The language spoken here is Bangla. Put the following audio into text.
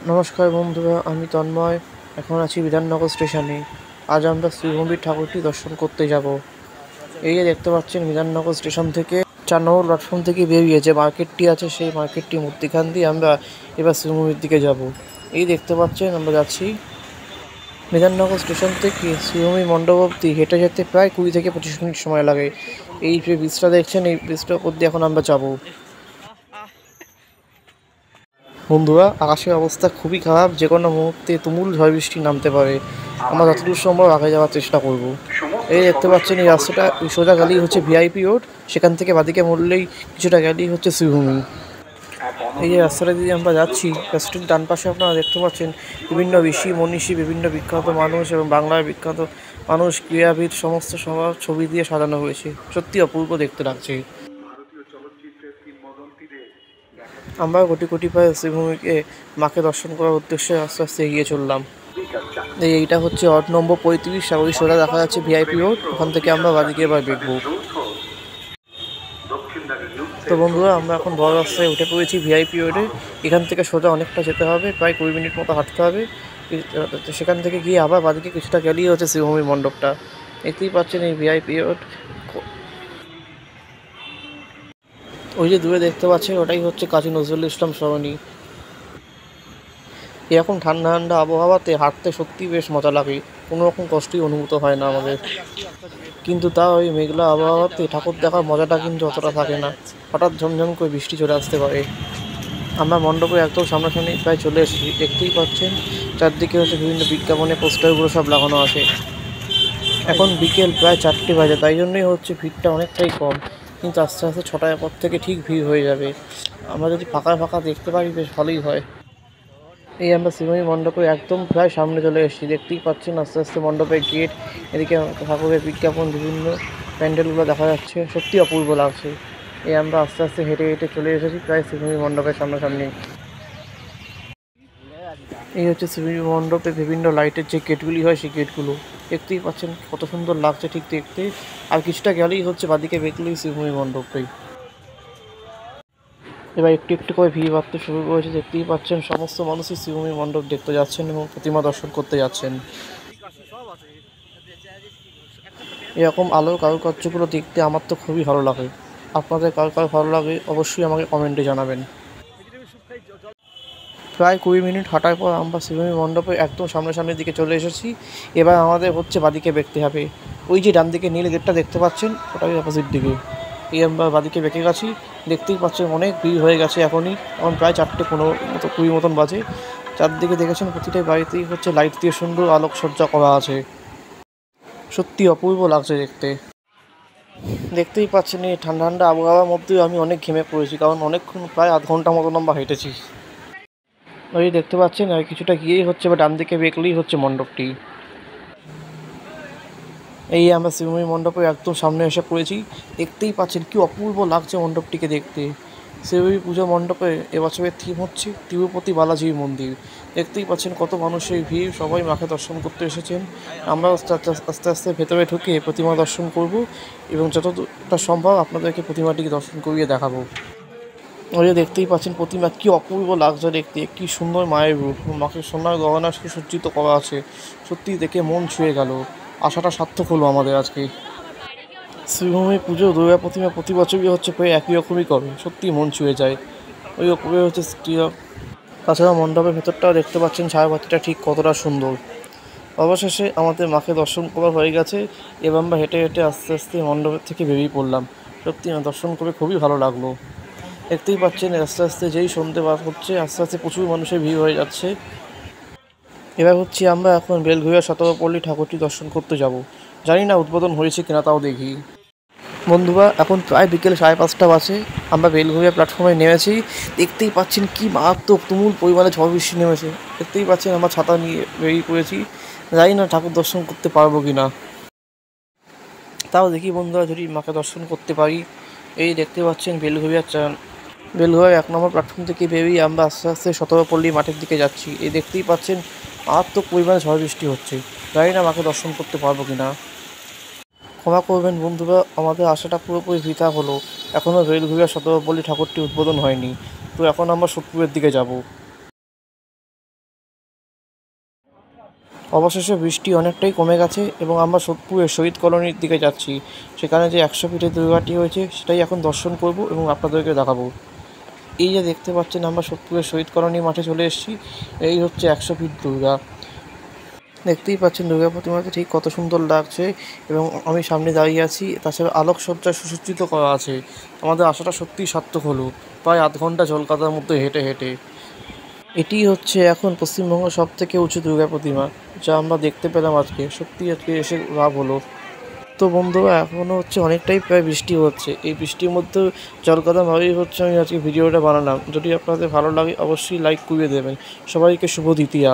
নমস্কার বন্ধুরা, আমি তন্ময়। এখন আছি বিধাননগর স্টেশনে। আজ আমরা শ্রীভূমির ঠাকুরটি দর্শন করতে যাব। এই যে দেখতে পাচ্ছেন, বিধাননগর স্টেশন থেকে 4 নম্বর প্ল্যাটফর্ম থেকে বেরিয়ে যে মার্কেটটি আছে, সেই মার্কেটটি মধ্যিখান দিয়ে আমরা এবার শ্রীভূমির দিকে যাব। এই দেখতে পাচ্ছেন আমরা যাচ্ছি। বিধাননগর স্টেশন থেকে শ্রীভূমি মণ্ডপ অবধি হেঁটে যেতে প্রায় 20 থেকে 25 মিনিট সময় লাগে। এই যে ব্রিজটা দেখছেন, এই ব্রিজটার উপর দিয়ে এখন আমরা যাব। বন্ধুরা, আকাশের অবস্থা খুবই খারাপ, যে কোনো মুহূর্তে তুমুল ঝড় বৃষ্টি নামতে পারে। আমরা যতদূর সম্ভব আগে যাওয়ার চেষ্টা করব। এই দেখতে পাচ্ছেন, এই রাস্তাটা সোজা গেলেই হচ্ছে ভিআইপি রোড। সেখান থেকে বাদিকে মুড়লেই কিছুটা গেলেই হচ্ছে শ্রীভূমি। এই যে রাস্তাটা দিয়ে আমরা যাচ্ছি, রাস্তাটির ডান পাশে আপনারা দেখতে পাচ্ছেন বিভিন্ন ঋষি মনীষী, বিভিন্ন বিখ্যাত মানুষ এবং বাংলার বিখ্যাত মানুষ, ক্রীড়াবিদ, সমস্ত সবার ছবি দিয়ে সাজানো হয়েছে। সত্যি অপূর্ব দেখতে লাগছে। আমরা কোটি কোটি পায়ে শ্রীভূমিকে মাকে দর্শন করার উদ্দেশ্যে আস্তে আস্তে এগিয়ে চললাম। এইটা হচ্ছে ওয়ার্ড নম্বর 35। ওই সোজা দেখা যাচ্ছে ভিআইপি রোড। ওখান থেকে আমরা বাদিকে এবার দেখবো। তো বন্ধুরা, আমরা এখন বড় রাস্তায় উঠে পড়েছি ভিআইপি রোডে। এখান থেকে সোজা অনেকটা যেতে হবে, প্রায় 20 মিনিট মতো হাঁটতে হবে। সেখান থেকে গিয়ে আবার বাদিকে কিছুটা গেলেই হচ্ছে শ্রীভূমি মণ্ডপটা। দেখতেই পাচ্ছেন এই ভিআইপি রোড। ওই যে দূরে দেখতে পাচ্ছেন, ওটাই হচ্ছে কাজী নজরুল ইসলাম সরণি। এরকম ঠান্ডা ঠান্ডা আবহাওয়াতে হাঁটতে সত্যিই বেশ মজা লাগে। কোনো রকম কষ্টই অনুভূত হয় না আমাদের। কিন্তু তাও ওই মেঘলা আবহাওয়াতে ঠাকুর দেখার মজাটা কিন্তু অতটা থাকে না। হঠাৎ ঝমঝম করে বৃষ্টি চলে আসতে পারে। আমরা মণ্ডপে একদম সামনাসামনি প্রায় চলে এসেছি। দেখতেই পাচ্ছেন চারদিকে হচ্ছে বিভিন্ন বিজ্ঞাপনে পোস্টারগুলো সব লাগানো আছে। এখন বিকেল প্রায় 4টে বাজে, তাই জন্যই হচ্ছে ভিড়টা অনেকটাই কম। কিন্তু আস্তে আস্তে 6টার পর থেকে ঠিক ভিড় হয়ে যাবে। আমরা যদি ফাঁকা ফাঁকা দেখতে পারি বেশ ভালোই হয়। এই আমরা শ্রীভূমি মণ্ডপের একদম প্রায় সামনে চলে এসেছি। দেখতেই পাচ্ছেন আস্তে আস্তে মণ্ডপের গেট, এদিকে ঠাকুরের বিজ্ঞাপন, বিভিন্ন প্যান্ডেলগুলো দেখা যাচ্ছে। সত্যি অপূর্ব লাগছে। এই আমরা আস্তে আস্তে হেঁটে হেঁটে চলে এসেছি প্রায় শ্রীভূমি মণ্ডপের সামনাসামনি। এই হচ্ছে শ্রীভূমি মণ্ডপে বিভিন্ন লাইটের যে গেটগুলি হয়, সেই গেটগুলো দেখতেই পাচ্ছেন কত সুন্দর লাগছে ঠিক দেখতে। আর কিছুটা গেলেই হচ্ছে বাদিকে দেখলেই শ্রীভূমি মণ্ডপটাই। এবার একটু একটু করে ভিড় বাড়তে শুরু করেছে। দেখতেই পাচ্ছেন সমস্ত মানুষই শ্রীভূমি মণ্ডপ দেখতে যাচ্ছেন এবং প্রতিমা দর্শন করতে যাচ্ছেন। এরকম আলোর কারুকার্যগুলো দেখতে আমার তো খুবই ভালো লাগে। আপনাদের কার কার ভালো লাগে অবশ্যই আমাকে কমেন্টে জানাবেন। প্রায় 20 মিনিট হাঁটার পর আমরা শ্রীভূমি মণ্ডপে একদম সামনাসামনির দিকে চলে এসেছি। এবার আমাদের হচ্ছে বাদিকে দেখতে হবে। ওই যে ডান দিকে নীল গেটটা দেখতে পাচ্ছেন, ওটাই অপোজিট দিকে। এই আমরা বাদিকে বেঁকে গেছি। দেখতেই পাচ্ছেন অনেক ভিড় হয়ে গেছে এখনই। এখন প্রায় 4:15 মতো 20 মতন বাজে। চারদিকে দেখেছেন প্রতিটা বাড়িতেই হচ্ছে লাইট দিয়ে সুন্দর আলোকসজ্জা করা আছে। সত্যি অপূর্ব লাগছে দেখতে। দেখতেই পাচ্ছেন এই ঠান্ডা ঠান্ডা আবহাওয়ার মধ্যেও আমি অনেক ঘেমে পড়েছি, কারণ অনেকক্ষণ প্রায় আধ ঘন্টা মতন আমরা হেঁটেছি। ওই দেখতে পাচ্ছেন আর কিছুটা গিয়েই হচ্ছে বা ডান দিকে বেঁকলেই হচ্ছে মণ্ডপটি। এই আমরা শ্রীভূমি মণ্ডপের একদম সামনে এসে পড়েছি। দেখতেই পাচ্ছেন কি অপূর্ব লাগছে মণ্ডপটিকে দেখতে। শ্রীভূমি পুজো মণ্ডপে এবছরের থিম হচ্ছে তিরুপতি বালাজির মন্দির। দেখতেই পাচ্ছেন কত মানুষের ভিড়, সবাই মাকে দর্শন করতে এসেছেন। আমরাও আস্তে আস্তে ভেতরে ঢুকে প্রতিমা দর্শন করব এবং যতটা সম্ভব আপনাদেরকে প্রতিমাটিকে দর্শন করিয়ে দেখাবো। ওই যে দেখতেই পাচ্ছেন প্রতিমা কি অপূর্ব লাগছে দেখতে, কি সুন্দর মায়ের রূপ। মাকে সোনার গহনা সজ্জিত করা আছে। সত্যি দেখে মন ছুঁয়ে গেল। আশাটা সার্থক হলো আমাদের আজকে। শ্রীভূমি পুজো দুর্গা প্রতিমা প্রতি বছরই হচ্ছে প্রায় একই রকমই করে, সত্যি মন ছুঁয়ে যায়। ওই ওপরে হচ্ছে তাছাড়া মণ্ডপের ভেতরটাও দেখতে পাচ্ছেন ছায়াবাতিটা ঠিক কতটা সুন্দর। অবশেষে আমাদের মাকে দর্শন করা হয়ে গেছে। এবার আমরা হেঁটে হেঁটে আস্তে আস্তে মণ্ডপের থেকে বেরিয়ে পড়লাম। সত্যি দর্শন করে খুবই ভালো লাগলো। দেখতেই পাচ্ছেন আস্তে আস্তে যেই সন্ধে বার হচ্ছে, আস্তে আস্তে প্রচুর মানুষের ভিড় হয়ে যাচ্ছে। এবার হচ্ছে আমরা এখন বেলঘড়িয়া শতরূপল্লী ঠাকুরটি দর্শন করতে যাব। জানি না উদ্বোধন হয়েছে কিনা, তাও দেখি। বন্ধুরা, এখন প্রায় বিকেল 5:30 বাজে। আমরা বেলঘড়িয়া প্ল্যাটফর্মে নেমেছি। দেখতেই পাচ্ছেন কি মারাত্মক তুমুল পরিমাণে ঝড় বৃষ্টি নেমেছে। দেখতেই পাচ্ছেন আমরা ছাতা নিয়ে বেরিয়ে পড়েছি। জানি না ঠাকুর দর্শন করতে পারবো কি না, তাও দেখি বন্ধুরা যদি মাকে দর্শন করতে পারি। এই দেখতে পাচ্ছেন বেলঘড়িয়া 1 নম্বর প্ল্যাটফর্ম থেকে বেরিয়ে আমরা আস্তে আস্তে শতরূপল্লী মাঠের দিকে যাচ্ছি। এই দেখতেই পাচ্ছেন মারাত্মক পরিমাণে ঝড় বৃষ্টি হচ্ছে। জানি না মাকে দর্শন করতে পারবো কি না। ক্ষমা করবেন বন্ধুরা, আমাদের আশাটা পুরোপুরি বৃথা হলো। এখনও বেলঘড়িয়া শতরূপল্লী ঠাকুরটি উদ্বোধন হয়নি। তো এখন আমরা সোদপুরের দিকে যাব। অবশেষে বৃষ্টি অনেকটাই কমে গেছে এবং আমরা সোদপুরের শহীদ কলোনির দিকে যাচ্ছি। সেখানে যে 100 ফিটের দুর্গাটি হয়েছে সেটাই এখন দর্শন করব এবং আপনাদেরকে দেখাবো। এই যে দেখতে পাচ্ছেন আমরা সোদপুরের শহীদ কলোনি মাঠে চলে এসেছি। এই হচ্ছে 100 ফিট দুর্গা। দেখতেই পাচ্ছেন দুর্গা প্রতিমাটি ঠিক কত সুন্দর লাগছে এবং আমি সামনে দাঁড়িয়ে আছি। তাছাড়া আলোকসজ্জায় সুসজ্জিত করা আছে। আমাদের আশাটা সত্যিই সার্থক হলো, প্রায় আধ ঘন্টা জলকাদার মধ্যে হেঁটে হেঁটে। এটিই হচ্ছে এখন পশ্চিমবঙ্গের সবথেকে উঁচু দুর্গা প্রতিমা, যা আমরা দেখতে পেলাম আজকে। সত্যিই আজকে এসে লাভ হলো। তো বন্ধুরা এখনও হচ্ছে অনেকটাই প্রায় বৃষ্টি হচ্ছে। এই বৃষ্টির মধ্যেও জলকাদা ভাবেই হচ্ছে আমি আজকে ভিডিওটা বানালাম। যদি আপনাদের ভালো লাগে অবশ্যই লাইক করে দেবেন। সবাইকে শুভ দ্বিতীয়া।